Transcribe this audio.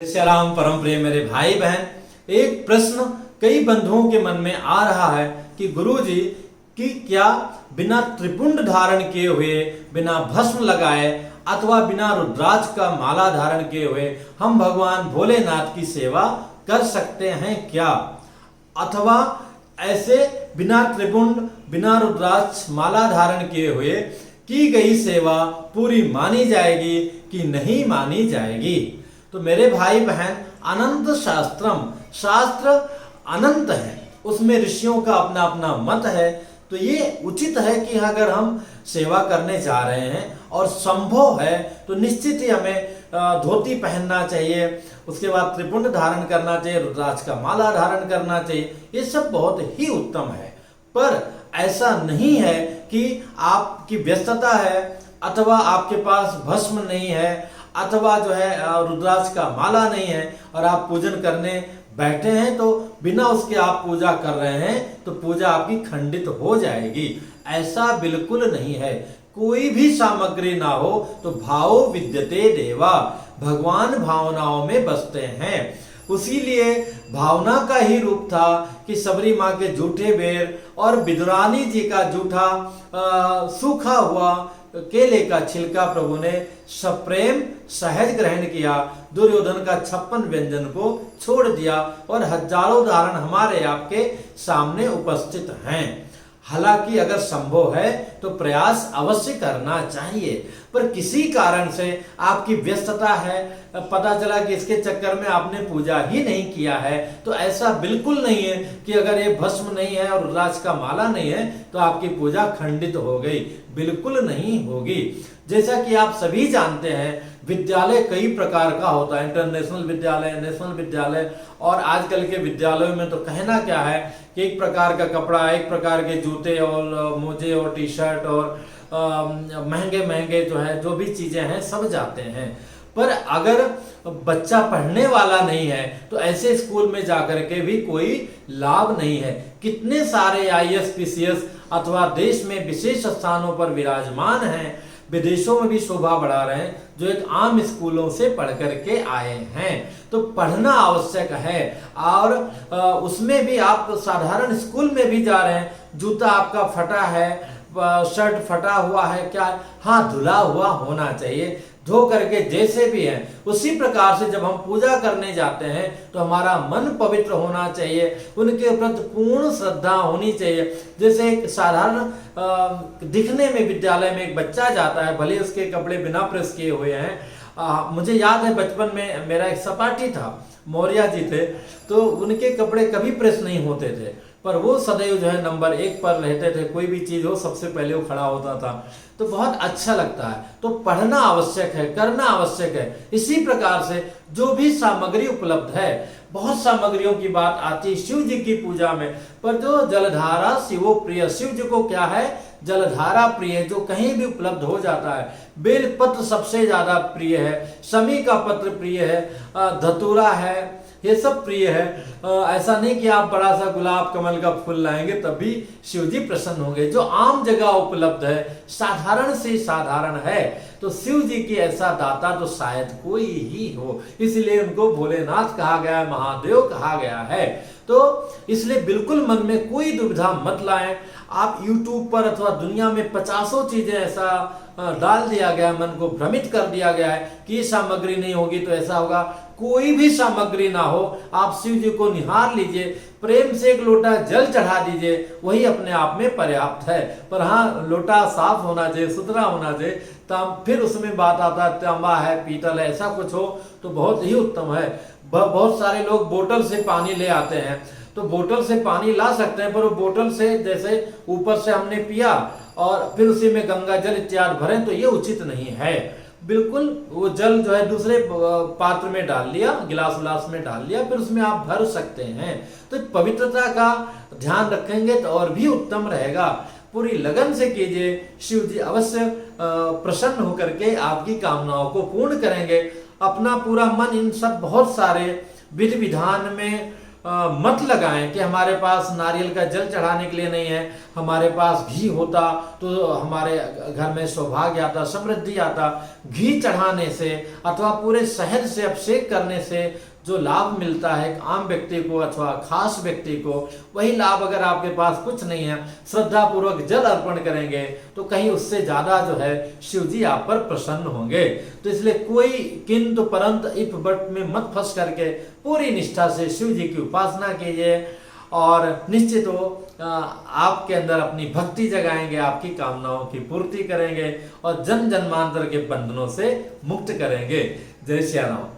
श्री राम परम प्रिय मेरे भाई बहन, एक प्रश्न कई बंधुओं के मन में आ रहा है कि गुरुजी कि क्या बिना त्रिपुंड धारण किए हुए, बिना भस्म लगाए अथवा बिना रुद्राक्ष का माला धारण किए हुए हम भगवान भोलेनाथ की सेवा कर सकते हैं क्या? अथवा ऐसे बिना त्रिपुंड, बिना रुद्राक्ष माला धारण किए हुए की गई सेवा पूरी मानी जाएगी कि नहीं मानी जाएगी? तो मेरे भाई बहन, अनंत शास्त्रम, शास्त्र अनंत है, उसमें ऋषियों का अपना अपना मत है। तो ये उचित है कि अगर हम सेवा करने जा रहे हैं और संभव है तो निश्चित ही हमें धोती पहनना चाहिए, उसके बाद त्रिपुंड धारण करना चाहिए, रुद्राक्ष का माला धारण करना चाहिए। ये सब बहुत ही उत्तम है। पर ऐसा नहीं है कि आपकी व्यस्तता है अथवा आपके पास भस्म नहीं है अथवा जो है रुद्राक्ष का माला नहीं है और आप पूजन करने बैठे हैं तो बिना उसके आप पूजा कर रहे हैं तो पूजा आपकी खंडित हो जाएगी। ऐसा बिल्कुल नहीं है। कोई भी सामग्री ना हो तो भावो विद्यते देवा, भगवान भावनाओं में बसते हैं। उसीलिए भावना का ही रूप था कि सबरी माँ के जूठे बेर और विदुरानी जी का जूठा सूखा हुआ केले का छिलका प्रभु ने सप्रेम सहज ग्रहण किया, दुर्योधन का 56 व्यंजन को छोड़ दिया और हजारों उदाहरण हमारे आपके सामने उपस्थित हैं। हालांकि अगर संभव है तो प्रयास अवश्य करना चाहिए, पर किसी कारण से आपकी व्यस्तता है, पता चला कि इसके चक्कर में आपने पूजा ही नहीं किया है, तो ऐसा बिल्कुल नहीं है कि अगर ये भस्म नहीं है और रुद्राक्ष का माला नहीं है तो आपकी पूजा खंडित हो गई। बिल्कुल नहीं होगी। जैसा कि आप सभी जानते हैं, विद्यालय कई प्रकार का होता है, इंटरनेशनल विद्यालय, नेशनल विद्यालय, और आजकल के विद्यालयों में तो कहना क्या है कि एक प्रकार का कपड़ा, एक प्रकार के जूते और मोजे और टी शर्ट और महंगे महंगे जो है जो भी चीजें हैं सब जाते हैं। पर अगर बच्चा पढ़ने वाला नहीं है तो ऐसे स्कूल में जाकर के भी कोई लाभ नहीं है। कितने सारे आईएएस पीसीएस अथवा देश में विशेष स्थानों पर विराजमान हैं, विदेशों में भी शोभा बढ़ा रहे हैं, जो एक आम स्कूलों से पढ़ करके आए हैं। तो पढ़ना आवश्यक है। और उसमें भी आप साधारण स्कूल में भी जा रहे हैं, जूता आपका फटा है, शर्ट फटा हुआ है, क्या? हाँ, धुला हुआ होना चाहिए। धो करके जैसे भी है उसी प्रकार से जब हम पूजा करने जाते हैं तो हमारा मन पवित्र होना चाहिए, उनके प्रति पूर्ण श्रद्धा होनी चाहिए। जैसे एक साधारण दिखने में विद्यालय में एक बच्चा जाता है, भले उसके कपड़े बिना प्रेस किए हुए हैं। मुझे याद है बचपन में मेरा एक सपाटी था, मौर्या जी थे, तो उनके कपड़े कभी प्रेस नहीं होते थे, पर वो सदैव जो है नंबर 1 पर रहते थे। कोई भी चीज हो सबसे पहले वो खड़ा होता था, तो बहुत अच्छा लगता है। तो पढ़ना आवश्यक है, करना आवश्यक है। इसी प्रकार से जो भी सामग्री उपलब्ध है, बहुत सामग्रियों की बात आती है शिव जी की पूजा में, पर जो जलधारा शिवो प्रिय, शिव जी को क्या है? जलधारा प्रिय, जो कहीं भी उपलब्ध हो जाता है। बेल पत्र सबसे ज्यादा प्रिय है, शमी का पत्र प्रिय है, धतूरा है, ये सब प्रिय है। ऐसा नहीं कि आप बड़ा सा गुलाब कमल का फूल लाएंगे तभी शिव जी प्रसन्न होंगे। जो आम जगह उपलब्ध है, साधारण से साधारण है, तो शिव जी की ऐसा दाता तो शायद कोई ही हो, इसलिए उनको भोलेनाथ कहा गया है, महादेव कहा गया है। तो इसलिए बिल्कुल मन में कोई दुविधा मत लाएं। आप YouTube पर अथवा दुनिया में 50 चीजें ऐसा डाल दिया गया, मन को भ्रमित कर दिया गया है कि ये सामग्री नहीं होगी तो ऐसा होगा। कोई भी सामग्री ना हो, आप शिव जी को निहार लीजिए, प्रेम से एक लोटा जल चढ़ा दीजिए, वही अपने आप में पर्याप्त है। पर हाँ, लोटा साफ होना चाहिए, सुथरा होना चाहिए, तब फिर उसमें बात आता है तांबा है, पीतल है, ऐसा कुछ हो तो बहुत ही उत्तम है। बहुत सारे लोग बोतल से पानी ले आते हैं, तो बोतल से पानी ला सकते हैं, पर वो बोतल से जैसे ऊपर से हमने पिया और फिर उसी में गंगा जल इत्यादि भरें तो ये उचित नहीं है। बिल्कुल वो जल जो है दूसरे पात्र में डाल लिया, गिलास विलास में डाल लिया, फिर उसमें आप भर सकते हैं। तो पवित्रता का ध्यान रखेंगे तो और भी उत्तम रहेगा। पूरी लगन से कीजिए, शिव जी अवश्य प्रसन्न होकर के आपकी कामनाओं को पूर्ण करेंगे। अपना पूरा मन इन सब बहुत सारे विधि विधान में मत लगाएं कि हमारे पास नारियल का जल चढ़ाने के लिए नहीं है, हमारे पास घी होता तो हमारे घर में सौभाग्य आता, समृद्धि आता। घी चढ़ाने से अथवा पूरे शहद से अभिषेक करने से जो लाभ मिलता है एक आम व्यक्ति को अथवा खास व्यक्ति को, वही लाभ अगर आपके पास कुछ नहीं है, श्रद्धा पूर्वक जल अर्पण करेंगे तो कहीं उससे ज्यादा जो है शिव जी आप पर प्रसन्न होंगे। तो इसलिए कोई किंतु परंतु इफ बट में मत फंस करके पूरी निष्ठा से शिव जी की उपासना कीजिए और निश्चित हो आपके अंदर अपनी भक्ति जगाएंगे, आपकी कामनाओं की पूर्ति करेंगे और जन जन्मांतर के बंधनों से मुक्त करेंगे। जय श्री राम।